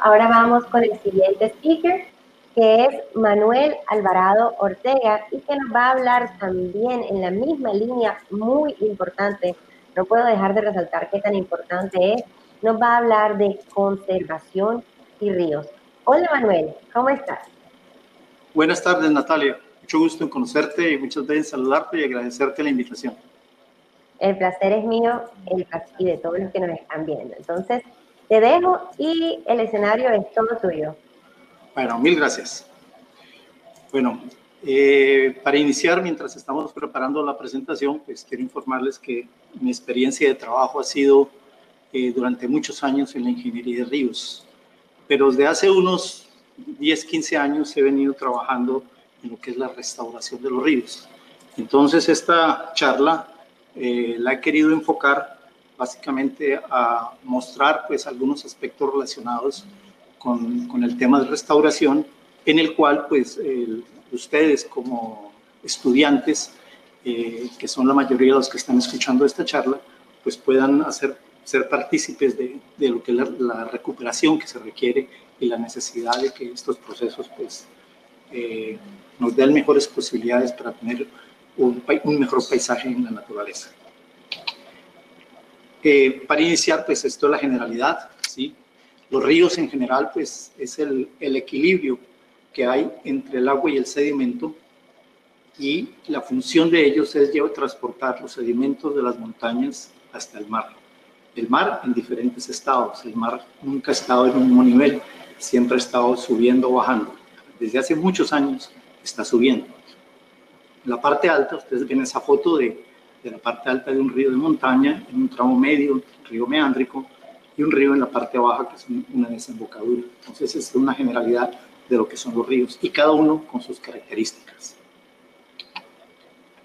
Ahora vamos con el siguiente speaker, que es Manuel Alvarado Ortega, y que nos va a hablar también en la misma línea muy importante. No puedo dejar de resaltar qué tan importante es. Nos va a hablar de conservación y ríos. Hola Manuel, ¿cómo estás? Buenas tardes, Natalia. Mucho gusto en conocerte y muchas veces saludarte y agradecerte la invitación. El placer es mío y de todos los que nos están viendo. Entonces, te dejo y el escenario es todo tuyo. Bueno, mil gracias. Bueno, para iniciar, mientras estamos preparando la presentación, pues quiero informarles que mi experiencia de trabajo ha sido durante muchos años en la ingeniería de ríos, pero desde hace unos 10, 15 años he venido trabajando en lo que es la restauración de los ríos. Entonces, esta charla la he querido enfocar básicamente a mostrar pues algunos aspectos relacionados con el tema de restauración, en el cual pues ustedes como estudiantes, que son la mayoría de los que están escuchando esta charla, pues puedan ser partícipes de lo que es la recuperación que se requiere y la necesidad de que estos procesos pues nos den mejores posibilidades para tener un mejor paisaje en la naturaleza. Para iniciar, pues esto es la generalidad, ¿sí? Los ríos en general, pues es el equilibrio que hay entre el agua y el sedimento, y la función de ellos es transportar los sedimentos de las montañas hasta el mar. El mar en diferentes estados, el mar nunca ha estado en un mismo nivel, siempre ha estado subiendo o bajando. Desde hace muchos años está subiendo. En la parte alta, ustedes ven esa foto de la parte alta de un río de montaña, en un tramo medio, un río meándrico, y un río en la parte baja, que es una desembocadura. Entonces, es una generalidad de lo que son los ríos, y cada uno con sus características.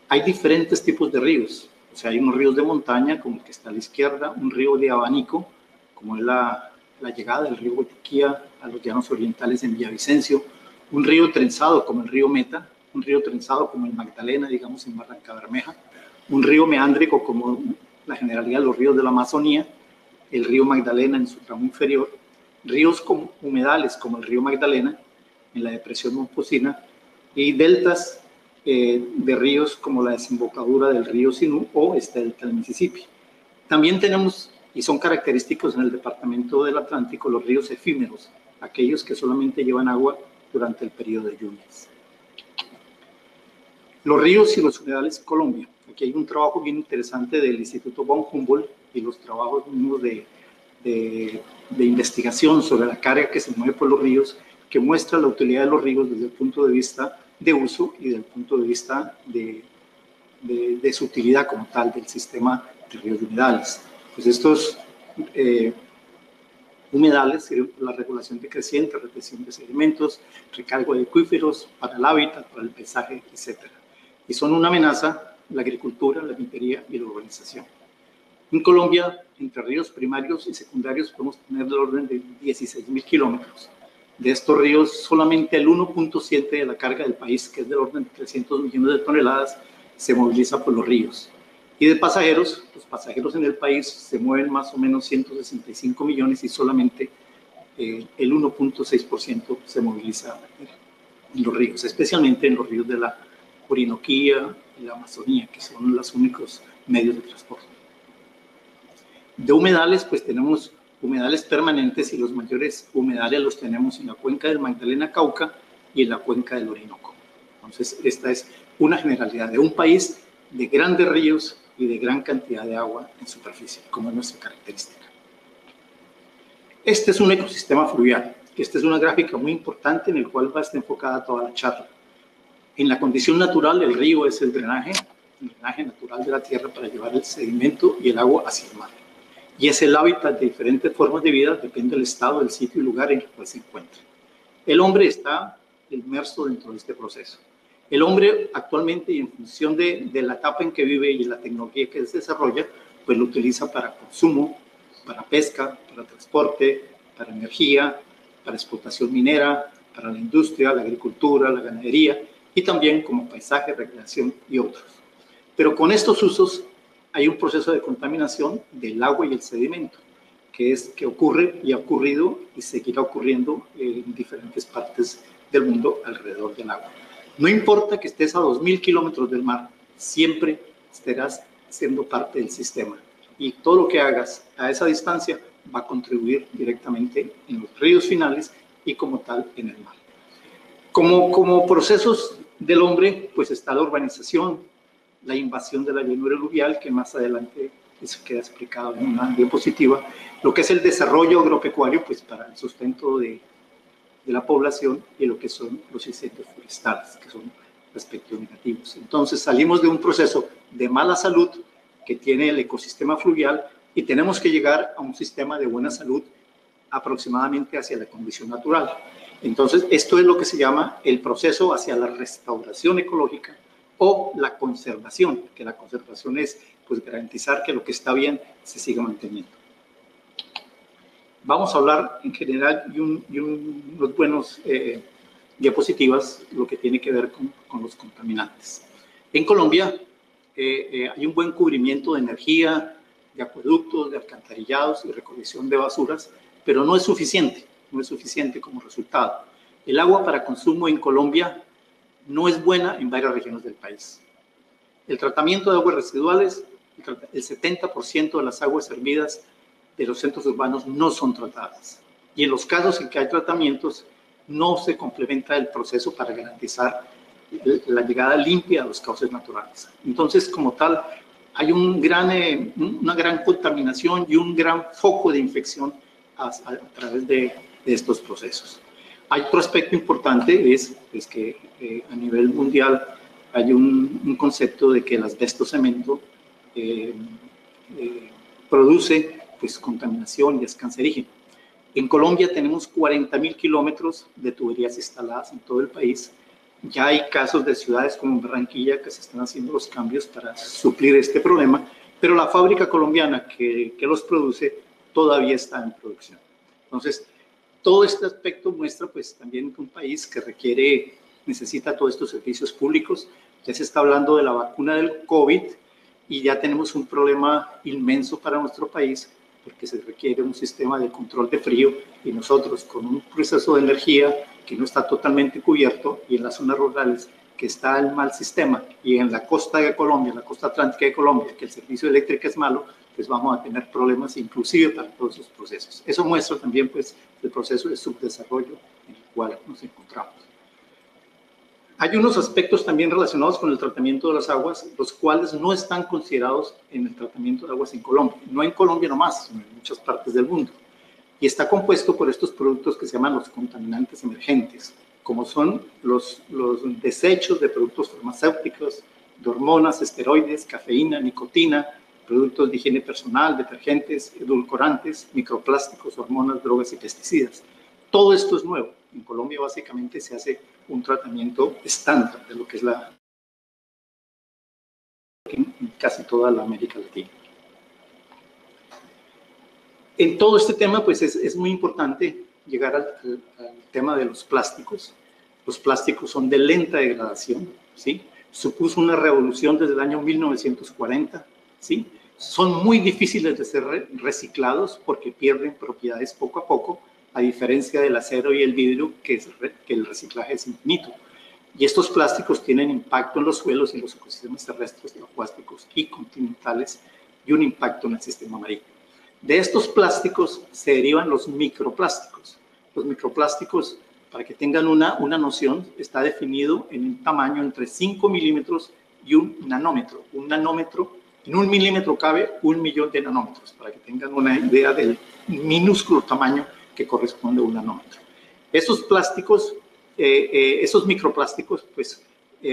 Hay diferentes tipos de ríos. O sea, hay unos ríos de montaña, como el que está a la izquierda, un río de abanico, como es la llegada del río Guatiquía a los llanos orientales en Villavicencio, un río trenzado como el río Meta, un río trenzado como el Magdalena, digamos, en Barrancabermeja, un río meándrico como la generalidad de los ríos de la Amazonía, el río Magdalena en su tramo inferior, ríos como humedales como el río Magdalena en la depresión Momposina, y deltas de ríos como la desembocadura del río Sinú o este delta del Mississippi. También tenemos, y son característicos en el departamento del Atlántico, los ríos efímeros, aquellos que solamente llevan agua durante el periodo de lluvias. Los ríos y los humedales en Colombia. Aquí hay un trabajo bien interesante del Instituto von Humboldt y los trabajos mismos de investigación sobre la carga que se mueve por los ríos, que muestra la utilidad de los ríos desde el punto de vista de uso y desde el punto de vista de su utilidad como tal del sistema de ríos y humedales. Pues estos humedales, la regulación de creciente, retención de sedimentos, recargo de acuíferos para el hábitat, para el paisaje, etc. Y son una amenaza la agricultura, la minería y la urbanización. En Colombia, entre ríos primarios y secundarios, podemos tener del orden de 16.000 kilómetros. De estos ríos, solamente el 1.7 de la carga del país, que es del orden de 300 millones de toneladas, se moviliza por los ríos. Y de pasajeros, los pasajeros en el país se mueven más o menos 165 millones y solamente el 1.6% se moviliza en los ríos, especialmente en los ríos de la Orinoquía y la Amazonía, que son los únicos medios de transporte. De humedales, pues tenemos humedales permanentes, y los mayores humedales los tenemos en la cuenca del Magdalena-Cauca y en la cuenca del Orinoco. Entonces, esta es una generalidad de un país de grandes ríos y de gran cantidad de agua en superficie, como es nuestra característica. Este es un ecosistema fluvial. Esta es una gráfica muy importante en el cual va a estar enfocada toda la charla. En la condición natural, el río es el drenaje natural de la tierra para llevar el sedimento y el agua hacia el mar. Y es el hábitat de diferentes formas de vida, depende del estado, del sitio y lugar en el cual se encuentra. El hombre está inmerso dentro de este proceso. El hombre actualmente, y en función de la etapa en que vive y la tecnología que se desarrolla, pues lo utiliza para consumo, para pesca, para transporte, para energía, para explotación minera, para la industria, la agricultura, la ganadería, y también como paisaje, recreación y otros. Pero con estos usos hay un proceso de contaminación del agua y el sedimento, que ocurre y ha ocurrido y seguirá ocurriendo en diferentes partes del mundo alrededor del agua. No importa que estés a 2.000 kilómetros del mar, siempre estarás siendo parte del sistema. Y todo lo que hagas a esa distancia va a contribuir directamente en los ríos finales y como tal en el mar. Como procesos del hombre, pues está la urbanización, la invasión de la llanura aluvial, que más adelante eso queda explicado en una diapositiva, lo que es el desarrollo agropecuario, pues para el sustento de la población, y lo que son los incendios forestales, que son aspectos negativos. Entonces salimos de un proceso de mala salud que tiene el ecosistema fluvial y tenemos que llegar a un sistema de buena salud aproximadamente hacia la condición natural. Entonces esto es lo que se llama el proceso hacia la restauración ecológica o la conservación, que la conservación es pues garantizar que lo que está bien se siga manteniendo. Vamos a hablar en general y unos buenos diapositivas, lo que tiene que ver con los contaminantes. En Colombia hay un buen cubrimiento de energía, de acueductos, de alcantarillados y recolección de basuras, pero no es suficiente como resultado. El agua para consumo en Colombia no es buena en varias regiones del país. El tratamiento de aguas residuales, el 70% de las aguas servidas de los centros urbanos no son tratadas. Y en los casos en que hay tratamientos, no se complementa el proceso para garantizar la llegada limpia a los cauces naturales. Entonces, como tal, hay una gran contaminación y un gran foco de infección a través de estos procesos. Hay otro aspecto importante, es que a nivel mundial hay un concepto de que el asbesto cemento produce pues, contaminación y es cancerígeno. En Colombia tenemos 40.000 kilómetros de tuberías instaladas en todo el país. Ya hay casos de ciudades como Barranquilla que se están haciendo los cambios para suplir este problema, pero la fábrica colombiana que los produce todavía está en producción. Entonces, todo este aspecto muestra pues también que un país que necesita todos estos servicios públicos. Ya se está hablando de la vacuna del COVID y ya tenemos un problema inmenso para nuestro país porque se requiere un sistema de control de frío y nosotros con un proceso de energía que no está totalmente cubierto y en las zonas rurales que está el mal sistema y en la costa de Colombia, la costa atlántica de Colombia, que el servicio eléctrico es malo, pues vamos a tener problemas inclusive para todos esos procesos. Eso muestra también pues el proceso de subdesarrollo en el cual nos encontramos. Hay unos aspectos también relacionados con el tratamiento de las aguas, los cuales no están considerados en el tratamiento de aguas en Colombia. No en Colombia nomás, sino en muchas partes del mundo. Y está compuesto por estos productos que se llaman los contaminantes emergentes, como son los desechos de productos farmacéuticos, de hormonas, esteroides, cafeína, nicotina, productos de higiene personal, detergentes, edulcorantes, microplásticos, hormonas, drogas y pesticidas. Todo esto es nuevo. En Colombia básicamente se hace un tratamiento estándar de lo que es en casi toda la América Latina. En todo este tema, pues es muy importante llegar al tema de los plásticos. Los plásticos son de lenta degradación, ¿sí? Supuso una revolución desde el año 1940, ¿sí? Son muy difíciles de ser reciclados porque pierden propiedades poco a poco, a diferencia del acero y el vidrio, que el reciclaje es infinito. Y estos plásticos tienen impacto en los suelos y en los ecosistemas terrestres, acuáticos y continentales, y un impacto en el sistema marino. De estos plásticos se derivan los microplásticos. Los microplásticos, para que tengan una noción, está definido en un tamaño entre 5 milímetros y un nanómetro. Un nanómetro, en 1 milímetro cabe 1.000.000 de nanómetros, para que tengan una idea del minúsculo tamaño que corresponde a un nanómetro. Esos plásticos, esos microplásticos, pues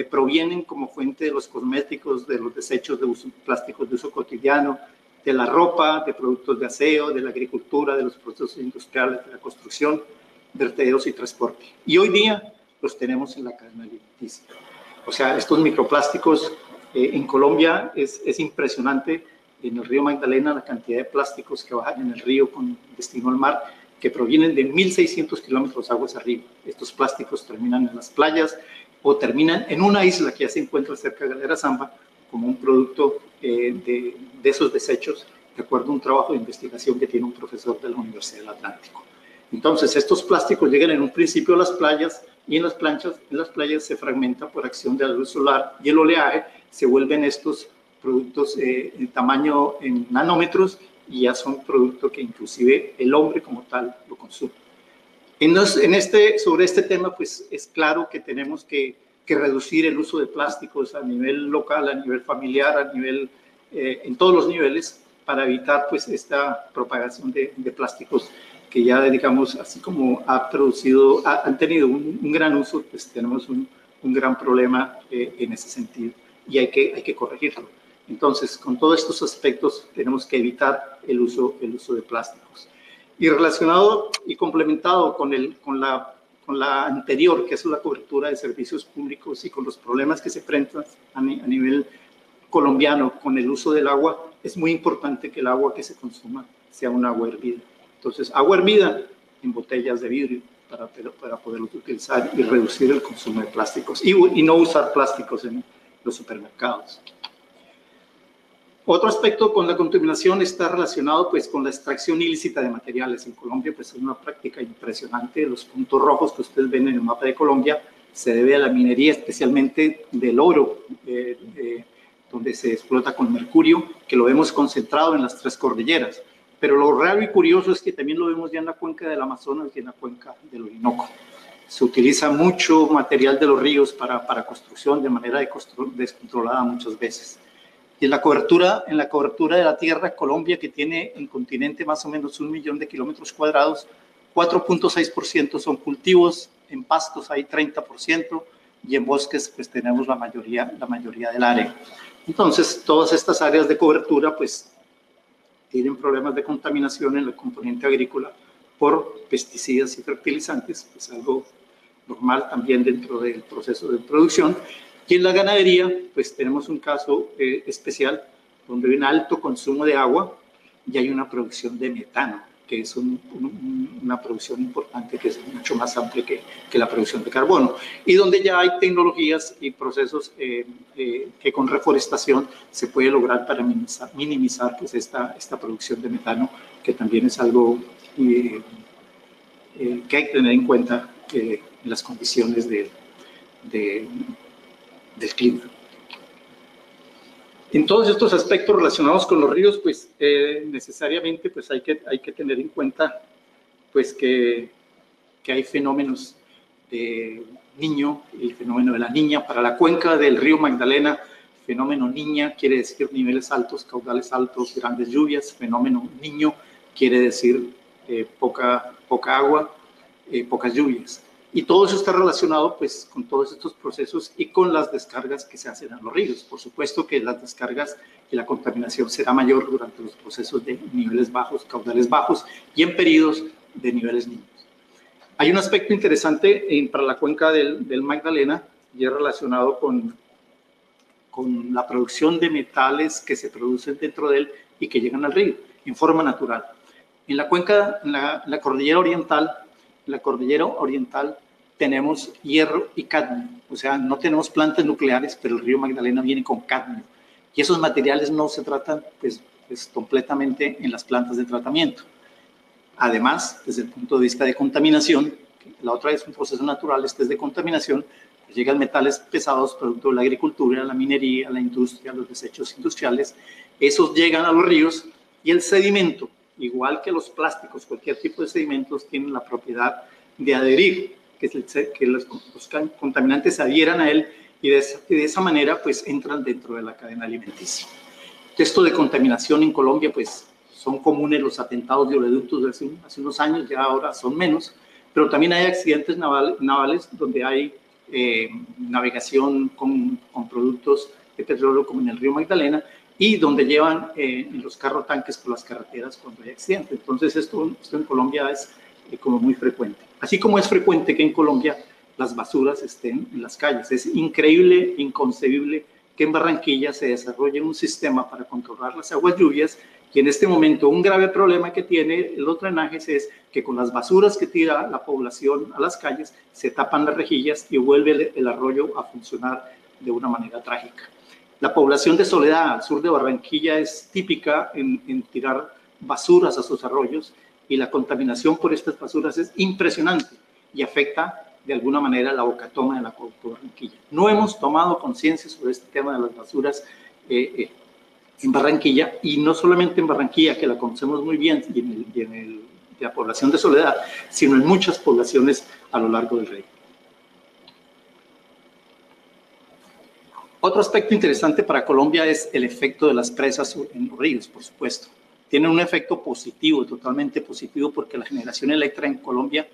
provienen como fuente de los cosméticos, de los desechos de plásticos de uso cotidiano, de la ropa, de productos de aseo, de la agricultura, de los procesos industriales, de la construcción, vertederos y transporte. Y hoy día los tenemos en la cadena alimenticia. O sea, estos microplásticos en Colombia es impresionante. En el río Magdalena la cantidad de plásticos que bajan en el río con destino al mar, que provienen de 1.600 kilómetros aguas arriba. Estos plásticos terminan en las playas o terminan en una isla que ya se encuentra cerca de Galera Zamba como un producto de esos desechos de acuerdo a un trabajo de investigación que tiene un profesor de la Universidad del Atlántico. Entonces, estos plásticos llegan en un principio a las playas y en las playas se fragmentan por acción de la luz solar y el oleaje, se vuelven estos productos en tamaño en nanómetros y ya son productos que inclusive el hombre como tal lo consume. Sobre este tema, pues es claro que tenemos que reducir el uso de plásticos a nivel local, a nivel familiar, a nivel, en todos los niveles, para evitar pues esta propagación de plásticos que ya, digamos, así como han tenido un gran uso, pues tenemos un gran problema en ese sentido y hay que corregirlo. Entonces, con todos estos aspectos tenemos que evitar el uso de plásticos. Y relacionado y complementado con la anterior, que es la cobertura de servicios públicos y con los problemas que se enfrentan a nivel colombiano con el uso del agua, es muy importante que el agua que se consuma sea un agua hervida. Entonces, agua hervida en botellas de vidrio para poderlos utilizar y reducir el consumo de plásticos y no usar plásticos en los supermercados. Otro aspecto con la contaminación está relacionado pues con la extracción ilícita de materiales. En Colombia pues es una práctica impresionante. Los puntos rojos que ustedes ven en el mapa de Colombia se debe a la minería, especialmente del oro, donde se explota con mercurio, que lo vemos concentrado en las 3 cordilleras. Pero lo raro y curioso es que también lo vemos ya en la cuenca del Amazonas y en la cuenca del Orinoco. Se utiliza mucho material de los ríos para construcción de manera descontrolada muchas veces. Y en la cobertura de la tierra, Colombia, que tiene en continente más o menos 1 millón de kilómetros cuadrados, 4.6% son cultivos, en pastos hay 30% y en bosques pues tenemos la mayoría del área. Entonces, todas estas áreas de cobertura pues tienen problemas de contaminación en el componente agrícola por pesticidas y fertilizantes, es algo normal también dentro del proceso de producción. Y en la ganadería, pues tenemos un caso especial donde hay un alto consumo de agua y hay una producción de metano, que es una producción importante que es mucho más amplia que la producción de carbono. Y donde ya hay tecnologías y procesos que con reforestación se puede lograr para minimizar pues esta producción de metano, que también es algo que hay que tener en cuenta en las condiciones del clima. En todos estos aspectos relacionados con los ríos, pues necesariamente pues hay que tener en cuenta pues que hay fenómenos de niño, el fenómeno de la niña. Para la cuenca del río Magdalena, fenómeno niña quiere decir niveles altos, caudales altos, grandes lluvias. Fenómeno niño quiere decir poca agua, pocas lluvias. Y todo eso está relacionado pues con todos estos procesos y con las descargas que se hacen a los ríos. Por supuesto que las descargas y la contaminación será mayor durante los procesos de niveles bajos, caudales bajos y en periodos de niveles niños. Hay un aspecto interesante para la cuenca del Magdalena y es relacionado con la producción de metales que se producen dentro de él y que llegan al río en forma natural. En la cuenca, la cordillera oriental, tenemos hierro y cadmio, o sea, no tenemos plantas nucleares, pero el río Magdalena viene con cadmio. Y esos materiales no se tratan pues completamente en las plantas de tratamiento. Además, desde el punto de vista de contaminación, la otra es un proceso natural, este es de contaminación, pues llegan metales pesados producto de la agricultura, la minería, la industria, los desechos industriales, esos llegan a los ríos y el sedimento, igual que los plásticos, cualquier tipo de sedimentos tienen la propiedad de adherir, que los contaminantes se adhieran a él y de esa manera pues entran dentro de la cadena alimenticia. Esto de contaminación en Colombia pues son comunes los atentados de oleoductos de hace unos años, ya ahora son menos, pero también hay accidentes navales donde hay navegación con productos de petróleo como en el río Magdalena y donde llevan en los carros tanques por las carreteras cuando hay accidentes. Entonces esto en Colombia es como muy frecuente. Así como es frecuente que en Colombia las basuras estén en las calles. Es increíble, inconcebible que en Barranquilla se desarrolle un sistema para controlar las aguas lluvias y en este momento un grave problema que tiene los drenajes es que con las basuras que tira la población a las calles se tapan las rejillas y vuelve el arroyo a funcionar de una manera trágica. La población de Soledad, al sur de Barranquilla, es típica en tirar basuras a sus arroyos, y la contaminación por estas basuras es impresionante y afecta de alguna manera la bocatoma de la Puerto de Barranquilla. No hemos tomado conciencia sobre este tema de las basuras en Barranquilla, y no solamente en Barranquilla, que la conocemos muy bien, y en la población de Soledad, sino en muchas poblaciones a lo largo del río. Otro aspecto interesante para Colombia es el efecto de las presas en los ríos, por supuesto. Tienen un efecto positivo, totalmente positivo, porque la generación eléctrica en Colombia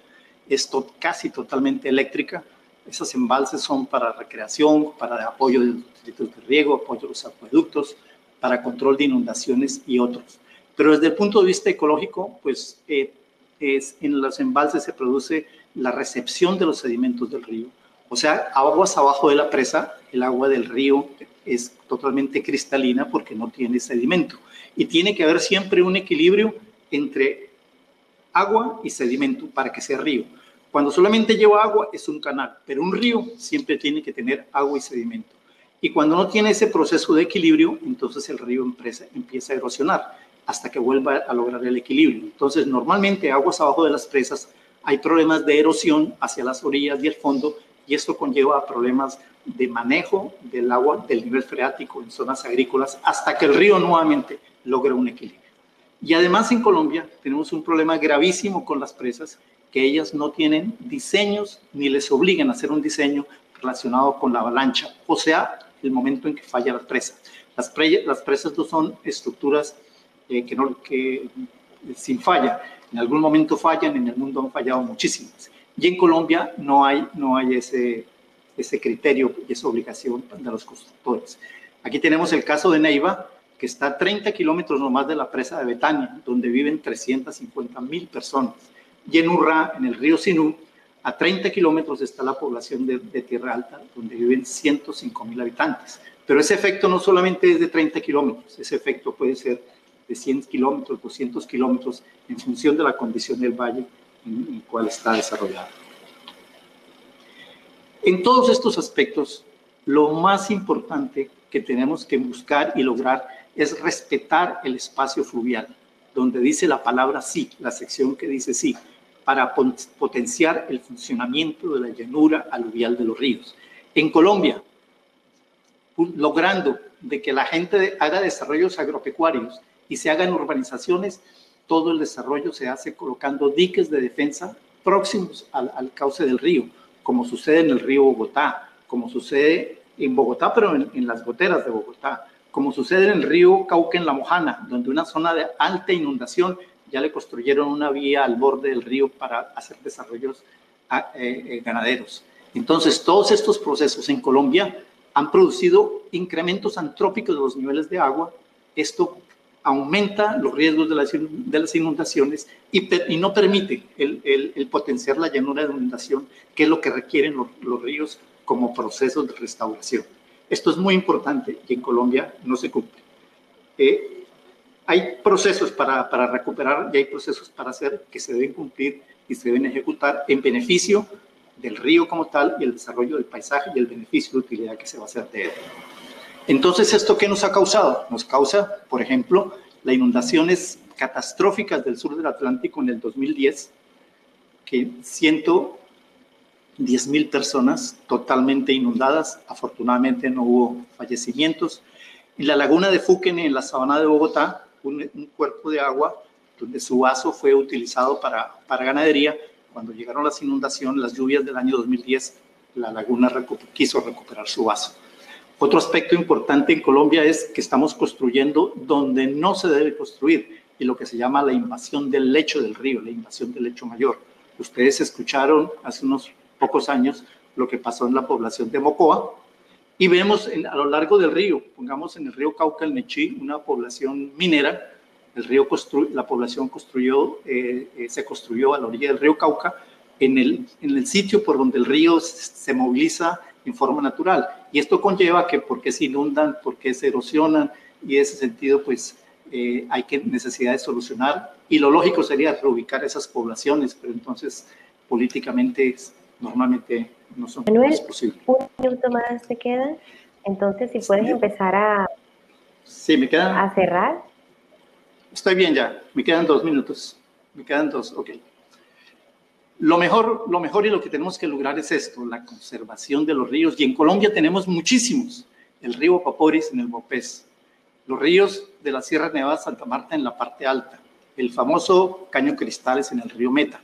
es casi totalmente eléctrica. Esos embalses son para recreación, para apoyo de los distritos de riego, apoyo de los acueductos, para control de inundaciones y otros. Pero desde el punto de vista ecológico, pues en los embalses se produce la recepción de los sedimentos del río. O sea, aguas abajo de la presa, el agua del río es totalmente cristalina porque no tiene sedimento. Y tiene que haber siempre un equilibrio entre agua y sedimento para que sea río. Cuando solamente lleva agua es un canal, pero un río siempre tiene que tener agua y sedimento. Y cuando no tiene ese proceso de equilibrio, entonces el río empieza a erosionar hasta que vuelva a lograr el equilibrio. Entonces, normalmente aguas abajo de las presas hay problemas de erosión hacia las orillas y el fondo, y esto conlleva a problemas de manejo del agua, del nivel freático en zonas agrícolas, hasta que el río nuevamente logra un equilibrio. Y además en Colombia tenemos un problema gravísimo con las presas, que ellas no tienen diseños ni les obligan a hacer un diseño relacionado con la avalancha, o sea, el momento en que falla la presa. Las presas no son estructuras que sin falla. En algún momento fallan, en el mundo han fallado muchísimas. Y en Colombia no hay ese criterio y esa obligación de los constructores. Aquí tenemos el caso de Neiva, que está a 30 kilómetros nomás de la presa de Betania, donde viven 350.000 personas. Y en Urrá, en el río Sinú, a 30 kilómetros está la población de Tierra Alta, donde viven 105.000 habitantes. Pero ese efecto no solamente es de 30 kilómetros, ese efecto puede ser de 100 kilómetros, 200 kilómetros, en función de la condición del valle en el cual está desarrollado. En todos estos aspectos, lo más importante que tenemos que buscar y lograr es respetar el espacio fluvial, donde dice la palabra sí, la sección que dice sí, para potenciar el funcionamiento de la llanura aluvial de los ríos. En Colombia, logrando de que la gente haga desarrollos agropecuarios y se hagan urbanizaciones, todo el desarrollo se hace colocando diques de defensa próximos al cauce del río, como sucede en el río Bogotá, como sucede en Bogotá, pero en las goteras de Bogotá, como sucede en el río Cauca en La Mojana, donde una zona de alta inundación ya le construyeron una vía al borde del río para hacer desarrollos ganaderos. Entonces, todos estos procesos en Colombia han producido incrementos antrópicos de los niveles de agua. Esto aumenta los riesgos de las inundaciones y no permite el potenciar la llanura de inundación, que es lo que requieren los ríos como procesos de restauración. Esto es muy importante y en Colombia no se cumple. Hay procesos para recuperar y hay procesos para hacer que se deben cumplir y se deben ejecutar en beneficio del río como tal y el desarrollo del paisaje y el beneficio de utilidad que se va a hacer de él. Entonces, ¿esto qué nos ha causado? Nos causa, por ejemplo, las inundaciones catastróficas del sur del Atlántico en el 2010, que 110.000 personas totalmente inundadas. Afortunadamente no hubo fallecimientos. En la laguna de Fuquene, en la sabana de Bogotá, un cuerpo de agua donde su vaso fue utilizado para ganadería. Cuando llegaron las inundaciones, las lluvias del año 2010, la laguna quiso recuperar su vaso. Otro aspecto importante en Colombia es que estamos construyendo donde no se debe construir, y lo que se llama la invasión del lecho del río, la invasión del lecho mayor. Ustedes escucharon hace unos pocos años lo que pasó en la población de Mocoa, y vemos a lo largo del río, pongamos en el río Cauca, el Nechí, una población minera. La población se construyó a la orilla del río Cauca, en el sitio por donde el río se moviliza en forma natural. Y esto conlleva que porque se inundan, porque se erosionan, y en ese sentido pues hay necesidad de solucionar, y lo lógico sería reubicar esas poblaciones, pero entonces políticamente normalmente no es posible. Un minuto más te queda. Entonces, si puedes empezar Sí, me quedan... a cerrar. Estoy bien ya, me quedan 2 minutos. Me quedan 2, ok. Lo mejor y lo que tenemos que lograr es esto, la conservación de los ríos. Y en Colombia tenemos muchísimos. El río Paporis en el Bopés, los ríos de la Sierra Nevada de Santa Marta en la parte alta, el famoso Caño Cristales en el río Meta,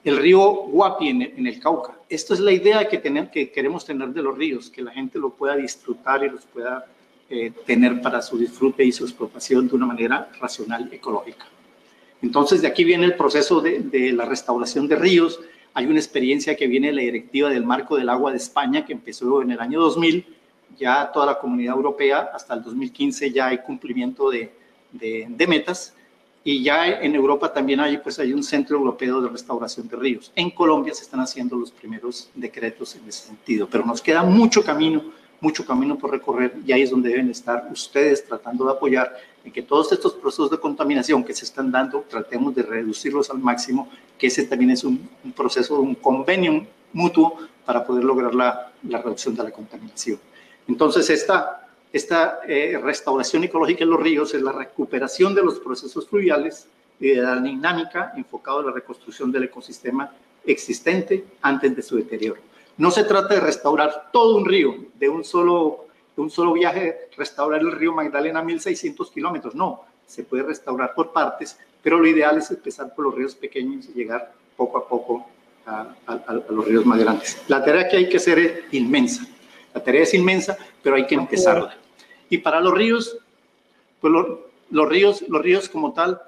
el río Guapi en el Cauca. Esto es la idea que queremos tener de los ríos, que la gente lo pueda disfrutar y los pueda tener para su disfrute y su explotación de una manera racional y ecológica. Entonces, de aquí viene el proceso de la restauración de ríos. Hay una experiencia que viene de la Directiva del Marco del Agua de España, que empezó en el año 2000. Ya toda la Comunidad Europea, hasta el 2015, ya hay cumplimiento de metas. Y ya en Europa también hay un Centro Europeo de Restauración de Ríos. En Colombia se están haciendo los primeros decretos en ese sentido, pero nos queda mucho camino por recorrer, y ahí es donde deben estar ustedes tratando de apoyar en que todos estos procesos de contaminación que se están dando, tratemos de reducirlos al máximo, que ese también es un proceso, un convenio mutuo para poder lograr la reducción de la contaminación. Entonces, esta restauración ecológica en los ríos es la recuperación de los procesos fluviales y de la dinámica enfocada a la reconstrucción del ecosistema existente antes de su deterioro. No se trata de restaurar todo un río de un solo viaje, restaurar el río Magdalena a 1.600 kilómetros. No, se puede restaurar por partes, pero lo ideal es empezar por los ríos pequeños y llegar poco a poco a los ríos más grandes. La tarea que hay que hacer es inmensa. La tarea es inmensa, pero hay que empezarla. Y para los ríos, pues los ríos como tal,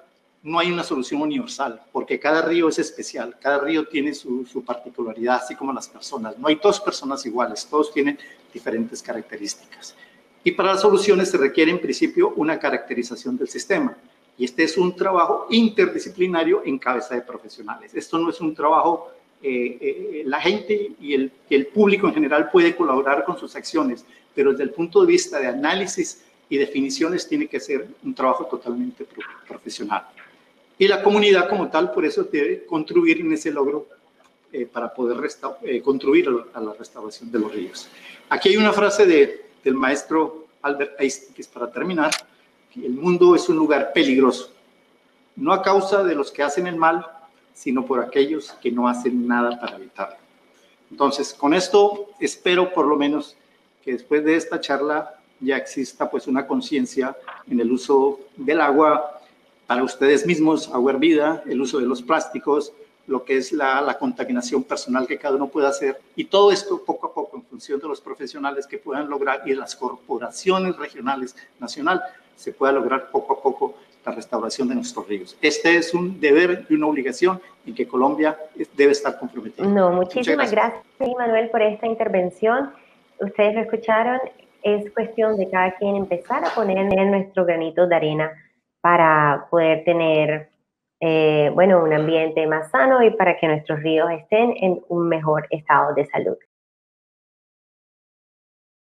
no hay una solución universal, porque cada río es especial, cada río tiene su particularidad, así como las personas. No hay dos personas iguales, todos tienen diferentes características. Y para las soluciones se requiere en principio una caracterización del sistema. Y este es un trabajo interdisciplinario en cabeza de profesionales. Esto no es un trabajo, la gente y el público en general puede colaborar con sus acciones, pero desde el punto de vista de análisis y definiciones tiene que ser un trabajo totalmente profesional. Y la comunidad como tal, por eso debe contribuir en ese logro para poder contribuir a la restauración de los ríos. Aquí hay una frase del maestro Albert Einstein, que es para terminar: el mundo es un lugar peligroso, no a causa de los que hacen el mal, sino por aquellos que no hacen nada para evitarlo. Entonces, con esto espero por lo menos que después de esta charla ya exista pues una conciencia en el uso del agua para ustedes mismos, agua hervida, el uso de los plásticos, lo que es la contaminación personal que cada uno puede hacer, y todo esto poco a poco en función de los profesionales que puedan lograr y de las corporaciones regionales, nacional, se pueda lograr poco a poco la restauración de nuestros ríos. Este es un deber y una obligación en que Colombia debe estar comprometida. No, muchísimas gracias, Manuel, por esta intervención. Ustedes lo escucharon, es cuestión de cada quien empezar a poner nuestro granito de arena para poder tener, un ambiente más sano y para que nuestros ríos estén en un mejor estado de salud.